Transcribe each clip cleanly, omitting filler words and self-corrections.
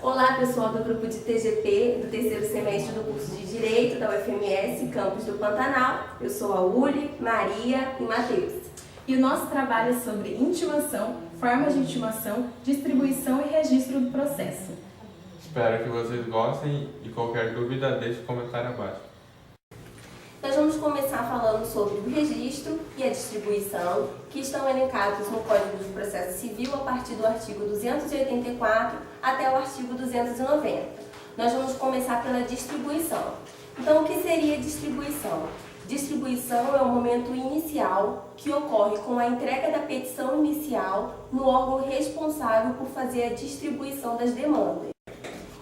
Olá pessoal do grupo de TGP, do terceiro semestre do curso de Direito da UFMS, campus do Pantanal. Eu sou a Uli, Maria e Matheus. E o nosso trabalho é sobre intimação, formas de intimação, distribuição e registro do processo. Espero que vocês gostem e qualquer dúvida deixe um comentário abaixo. Nós vamos começar falando sobre o registro e a distribuição, que estão elencados no Código de Processo Civil a partir do artigo 284 até o artigo 290. Nós vamos começar pela distribuição. Então, o que seria distribuição? Distribuição é o momento inicial que ocorre com a entrega da petição inicial no órgão responsável por fazer a distribuição das demandas.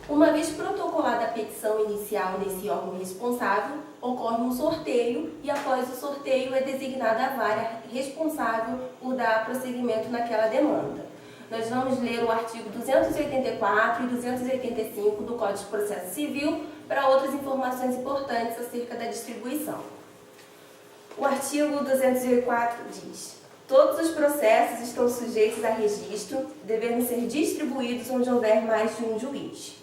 Uma vez protocolada a petição inicial nesse órgão responsável, ocorre um sorteio e após o sorteio é designada a vara responsável por dar prosseguimento naquela demanda. Nós vamos ler o artigo 284 e 285 do Código de Processo Civil para outras informações importantes acerca da distribuição. O artigo 284 diz: todos os processos estão sujeitos a registro, devendo ser distribuídos onde houver mais de um juiz.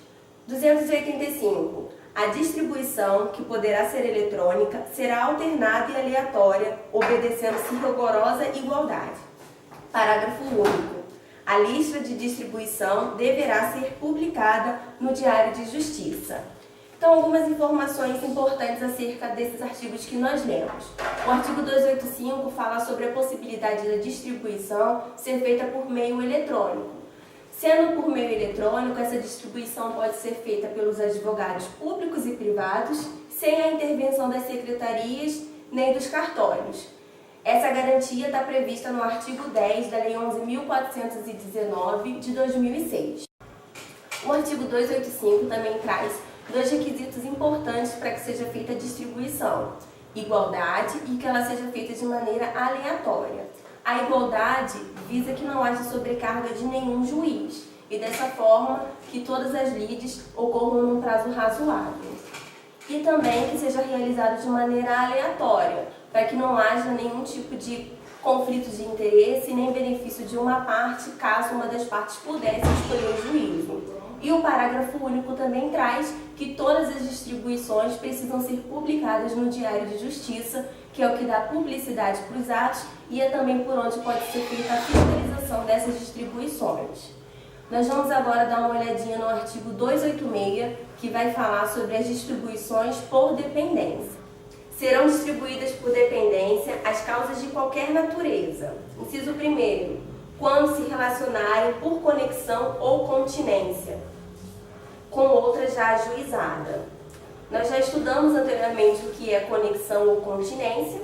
285. A distribuição, que poderá ser eletrônica, será alternada e aleatória, obedecendo-se rigorosa igualdade. Parágrafo único. A lista de distribuição deverá ser publicada no Diário de Justiça. Então, algumas informações importantes acerca desses artigos que nós lemos. O artigo 285 fala sobre a possibilidade da distribuição ser feita por meio eletrônico. Sendo por meio eletrônico, essa distribuição pode ser feita pelos advogados públicos e privados, sem a intervenção das secretarias nem dos cartórios. Essa garantia está prevista no artigo 10 da Lei 11.419 de 2006. O artigo 285 também traz dois requisitos importantes para que seja feita a distribuição: igualdade e que ela seja feita de maneira aleatória. A igualdade visa que não haja sobrecarga de nenhum juiz e dessa forma que todas as lides ocorram num prazo razoável. E também que seja realizado de maneira aleatória, para que não haja nenhum tipo de conflito de interesse nem benefício de uma parte, caso uma das partes pudesse escolher o juízo. E o parágrafo único também traz que todas as distribuições precisam ser publicadas no Diário de Justiça, que é o que dá publicidade para os atos e é também por onde pode ser feita a fiscalização dessas distribuições. Nós vamos agora dar uma olhadinha no artigo 286, que vai falar sobre as distribuições por dependência. Serão distribuídas por dependência as causas de qualquer natureza. Inciso 1º, quando se relacionarem por conexão ou continência com outra já ajuizada. Nós já estudamos anteriormente o que é conexão ou continência,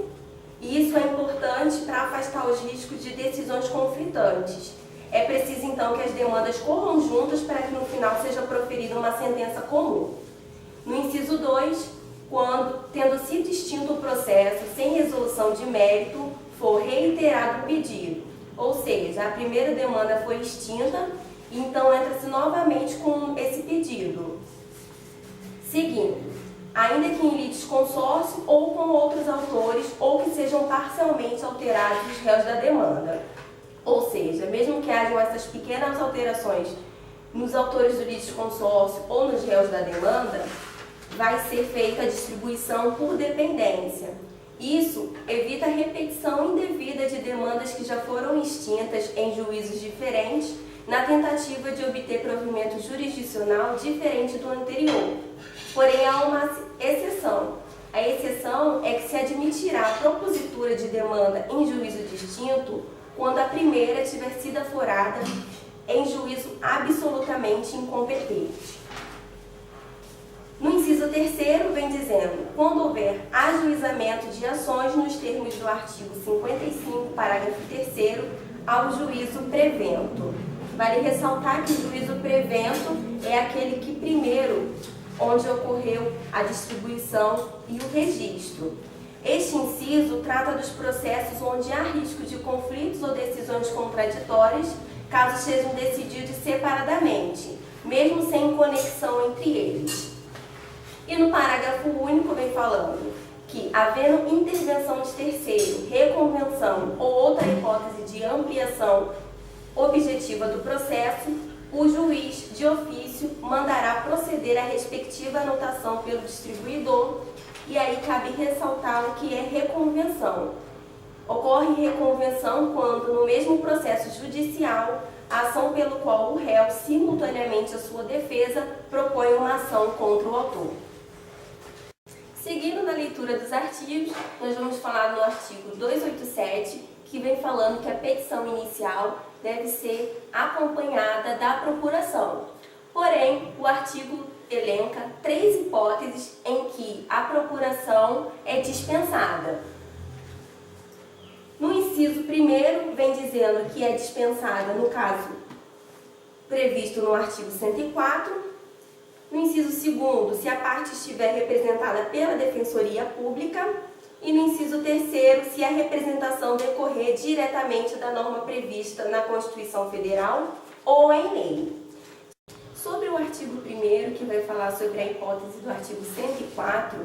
e isso é importante para afastar os riscos de decisões conflitantes. É preciso, então, que as demandas corram juntas para que no final seja proferida uma sentença comum. No inciso 2, quando, tendo sido extinto o processo sem resolução de mérito, for reiterado o pedido, ou seja, a primeira demanda foi extinta, e então entra-se novamente com esse pedido. Seguindo, ainda que em litisconsórcio ou com outros autores, ou que sejam parcialmente alterados os réus da demanda. Ou seja, mesmo que hajam essas pequenas alterações nos autores do litisconsórcio ou nos réus da demanda, vai ser feita a distribuição por dependência. Isso evita a repetição indevida de demandas que já foram extintas em juízos diferentes, na tentativa de obter provimento jurisdicional diferente do anterior. Porém, há uma exceção. A exceção é que se admitirá a propositura de demanda em juízo distinto quando a primeira tiver sido aforada em juízo absolutamente incompetente. No inciso 3º, vem dizendo: quando houver ajuizamento de ações nos termos do artigo 55, parágrafo 3º, ao juízo prevento. Vale ressaltar que o juízo prevento é aquele que primeiro, onde ocorreu a distribuição e o registro. Este inciso trata dos processos onde há risco de conflitos ou decisões contraditórias, caso sejam decididos separadamente, mesmo sem conexão entre eles. E no parágrafo único vem falando que, havendo intervenção de terceiro, reconvenção ou outra hipótese de ampliação objetiva do processo, o juiz, de ofício, mandará proceder à respectiva anotação pelo distribuidor, e aí cabe ressaltar o que é reconvenção. Ocorre reconvenção quando, no mesmo processo judicial, a ação pelo qual o réu, simultaneamente à sua defesa, propõe uma ação contra o autor. Seguindo na leitura dos artigos, nós vamos falar no artigo 287, que vem falando que a petição inicial deve ser acompanhada da procuração. Porém, o artigo elenca 3 hipóteses em que a procuração é dispensada. No inciso 1º, vem dizendo que é dispensada no caso previsto no artigo 104. No inciso 2º, se a parte estiver representada pela Defensoria Pública. E no inciso 3º, se a representação decorrer diretamente da norma prevista na Constituição Federal ou em lei. Sobre o artigo 1º, que vai falar sobre a hipótese do artigo 104,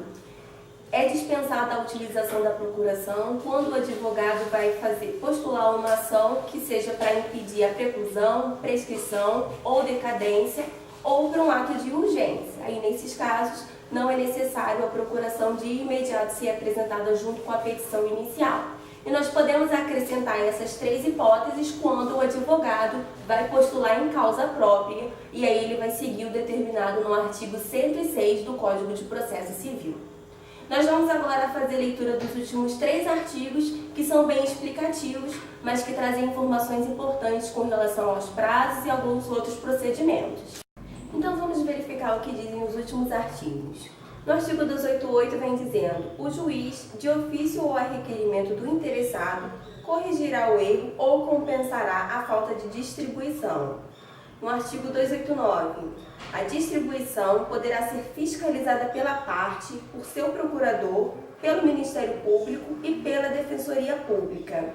é dispensada a utilização da procuração quando o advogado vai postular uma ação que seja para impedir a preclusão, prescrição ou decadência ou para um ato de urgência. Aí, nesses casos, não é necessário a procuração de imediato ser apresentada junto com a petição inicial. E nós podemos acrescentar essas 3 hipóteses quando o advogado vai postular em causa própria, e aí ele vai seguir o determinado no artigo 106 do Código de Processo Civil. Nós vamos agora fazer leitura dos últimos 3 artigos, que são bem explicativos, mas que trazem informações importantes com relação aos prazos e alguns outros procedimentos. Então vamos verificar o que dizem os últimos artigos. No artigo 288 vem dizendo: o juiz, de ofício ou a requerimento do interessado, corrigirá o erro ou compensará a falta de distribuição. No artigo 289, a distribuição poderá ser fiscalizada pela parte, por seu procurador, pelo Ministério Público e pela Defensoria Pública.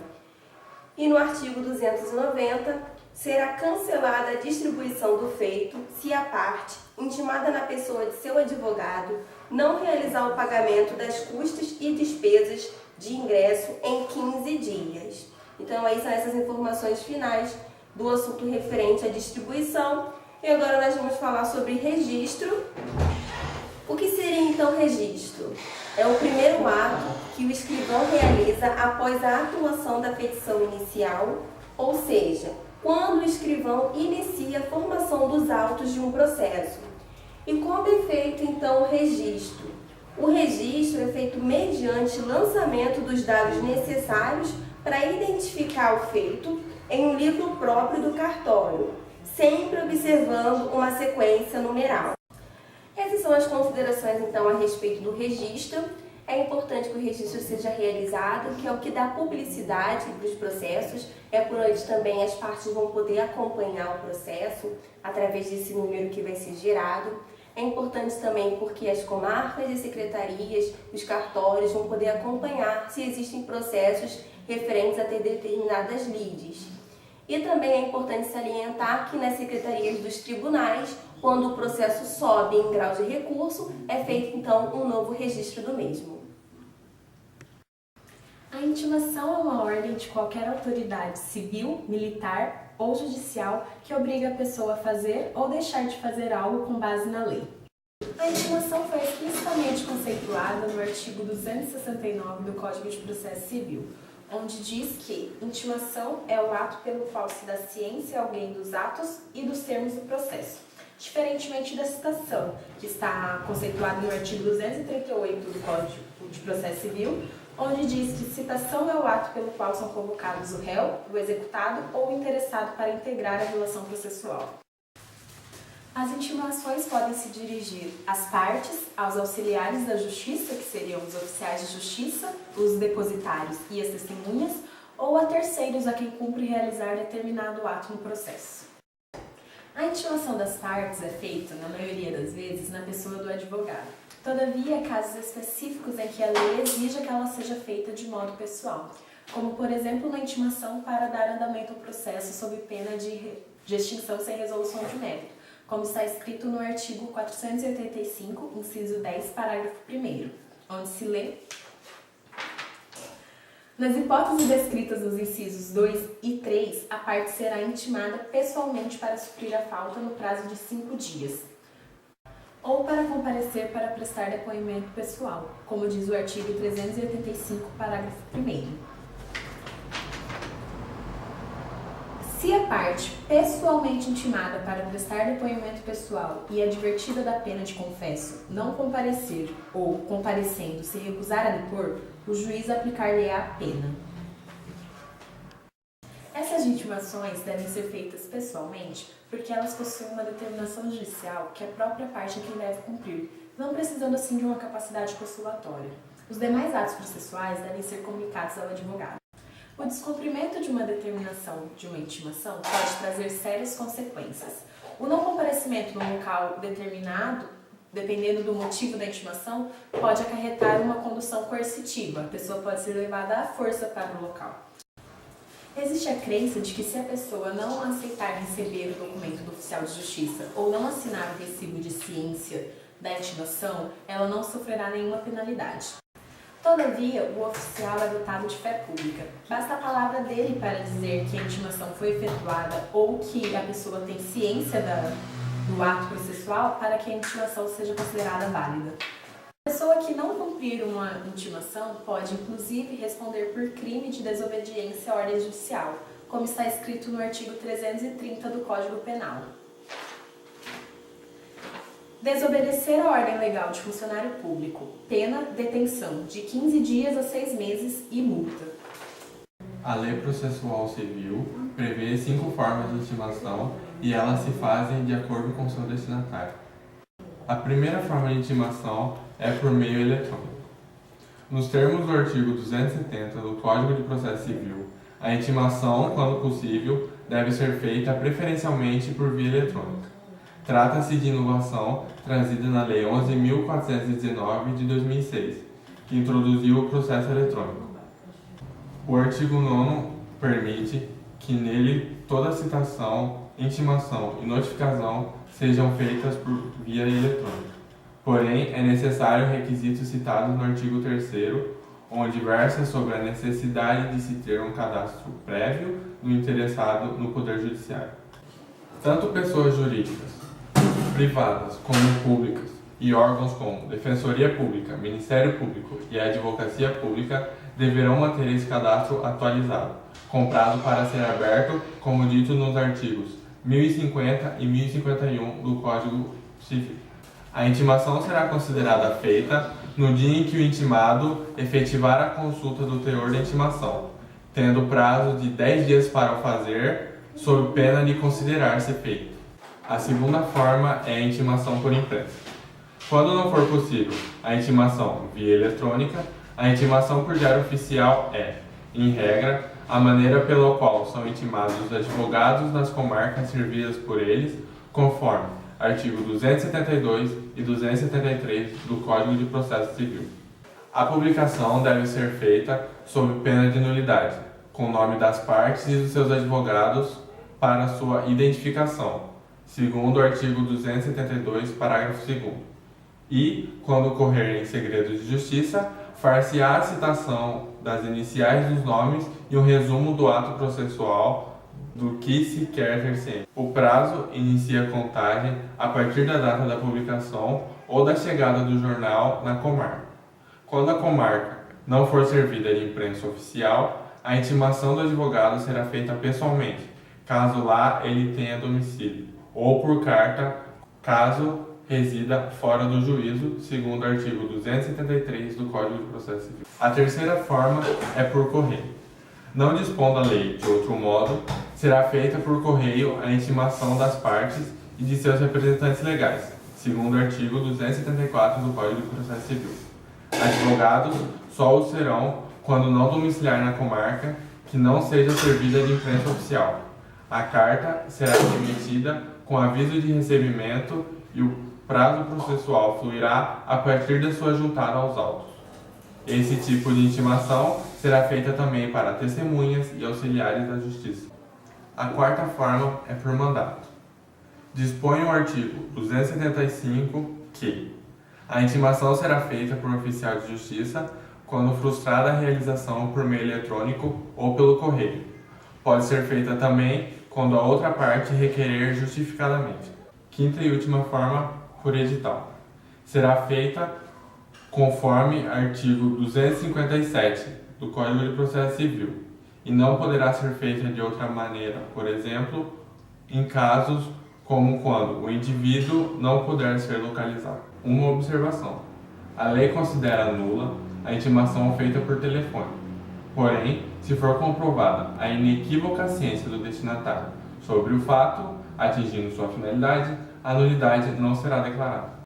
E no artigo 290, será cancelada a distribuição do feito se a parte, intimada na pessoa de seu advogado, não realizar o pagamento das custas e despesas de ingresso em 15 dias. Então, aí são essas informações finais do assunto referente à distribuição. E agora nós vamos falar sobre registro. O que seria então registro? É o primeiro ato que o escrivão realiza após a atuação da petição inicial, ou seja, quando o escrivão inicia a formação dos autos de um processo. E como é feito então o registro? O registro é feito mediante lançamento dos dados necessários para identificar o feito em um livro próprio do cartório, sempre observando uma sequência numeral. Essas são as considerações então a respeito do registro. É importante que o registro seja realizado, que é o que dá publicidade para os processos, é por onde também as partes vão poder acompanhar o processo através desse número que vai ser gerado. É importante também porque as comarcas e secretarias, os cartórios vão poder acompanhar se existem processos referentes a ter determinadas lides. E também é importante salientar que nas secretarias dos tribunais, quando o processo sobe em grau de recurso, é feito então um novo registro do mesmo. A intimação é uma ordem de qualquer autoridade civil, militar ou judicial que obriga a pessoa a fazer ou deixar de fazer algo com base na lei. A intimação foi explicitamente conceituada no artigo 269 do Código de Processo Civil, onde diz que intimação é o ato pelo qual se dá ciência a alguém dos atos e dos termos do processo, diferentemente da citação, que está conceituada no artigo 238 do Código de Processo Civil, onde diz que citação é o ato pelo qual são convocados o réu, o executado ou o interessado para integrar a relação processual. As intimações podem se dirigir às partes, aos auxiliares da justiça, que seriam os oficiais de justiça, os depositários e as testemunhas, ou a terceiros a quem cumpre realizar determinado ato no processo. A intimação das partes é feita, na maioria das vezes, na pessoa do advogado. Todavia, há casos específicos em que a lei exige que ela seja feita de modo pessoal, como, por exemplo, na intimação para dar andamento ao processo sob pena de extinção sem resolução de mérito, como está escrito no artigo 485, inciso 10, parágrafo 1º, onde se lê: Nas hipóteses descritas nos incisos 2 e 3, a parte será intimada pessoalmente para suprir a falta no prazo de 5 dias, ou para comparecer para prestar depoimento pessoal, como diz o artigo 385, parágrafo 1º. Se a parte pessoalmente intimada para prestar depoimento pessoal e advertida da pena de confesso não comparecer ou, comparecendo, se recusar a depor, o juiz aplicar-lhe-á a pena. Essas intimações devem ser feitas pessoalmente porque elas possuem uma determinação judicial que a própria parte é quem deve cumprir, não precisando assim de uma capacidade postulatória. Os demais atos processuais devem ser comunicados ao advogado. O descumprimento de uma determinação de uma intimação pode trazer sérias consequências. O não comparecimento no local determinado, dependendo do motivo da intimação, pode acarretar uma condução coercitiva. A pessoa pode ser levada à força para o local. Existe a crença de que se a pessoa não aceitar receber o documento do oficial de justiça ou não assinar o recibo de ciência da intimação, ela não sofrerá nenhuma penalidade. Todavia, o oficial é dotado de fé pública. Basta a palavra dele para dizer que a intimação foi efetuada ou que a pessoa tem ciência do ato processual para que a intimação seja considerada válida. A pessoa que não cumprir uma intimação pode, inclusive, responder por crime de desobediência à ordem judicial, como está escrito no artigo 330 do Código Penal. Desobedecer a ordem legal de funcionário público, pena, detenção de 15 dias a 6 meses e multa. A Lei Processual Civil prevê 5 formas de intimação e elas se fazem de acordo com seu destinatário. A primeira forma de intimação é por meio eletrônico. Nos termos do artigo 270 do Código de Processo Civil, a intimação, quando possível, deve ser feita preferencialmente por via eletrônica. Trata-se de inovação trazida na Lei 11.419 de 2006, que introduziu o processo eletrônico. O artigo 9º permite que nele toda citação, intimação e notificação sejam feitas por via eletrônica. Porém, é necessário requisitos citados no artigo 3º, onde versa sobre a necessidade de se ter um cadastro prévio do interessado no Poder Judiciário. Tanto pessoas jurídicas, privadas como públicas e órgãos como Defensoria Pública, Ministério Público e Advocacia Pública deverão manter esse cadastro atualizado, com prazo para ser aberto, como dito nos artigos 1050 e 1051 do Código Civil. A intimação será considerada feita no dia em que o intimado efetivar a consulta do teor da intimação, tendo prazo de 10 dias para o fazer, sob pena de considerar-se feito. A segunda forma é a intimação por imprensa. Quando não for possível a intimação via eletrônica, a intimação por diário oficial é, em regra, a maneira pela qual são intimados os advogados nas comarcas servidas por eles, conforme artigo 272 e 273 do Código de Processo Civil. A publicação deve ser feita sob pena de nulidade, com o nome das partes e dos seus advogados para sua identificação, segundo o artigo 272, parágrafo 2º. E, quando ocorrer em segredo de justiça, far-se-á a citação das iniciais dos nomes e um resumo do ato processual do que se quer ter ciência. O prazo inicia a contagem a partir da data da publicação ou da chegada do jornal na comarca. Quando a comarca não for servida de imprensa oficial, a intimação do advogado será feita pessoalmente, caso lá ele tenha domicílio, ou por carta, caso resida fora do juízo, segundo o artigo 273 do Código de Processo Civil. A terceira forma é por correio. Não dispondo a lei de outro modo, será feita por correio a intimação das partes e de seus representantes legais, segundo o artigo 274 do Código de Processo Civil. Advogados só o serão quando não domiciliar na comarca que não seja servida de imprensa oficial. A carta será emitida com aviso de recebimento e o prazo processual fluirá a partir da sua juntada aos autos. Esse tipo de intimação será feita também para testemunhas e auxiliares da Justiça. A quarta forma é por mandato. Dispõe o artigo 275 que a intimação será feita por oficial de justiça quando frustrada a realização por meio eletrônico ou pelo correio. Pode ser feita também quando a outra parte requerer justificadamente. Quinta e última forma, por edital. Será feita conforme artigo 257 do Código de Processo Civil e não poderá ser feita de outra maneira, por exemplo, em casos como quando o indivíduo não puder ser localizado. Uma observação: a lei considera nula a intimação feita por telefone. Porém, se for comprovada a inequívoca ciência do destinatário sobre o fato, atingindo sua finalidade, a nulidade não será declarada.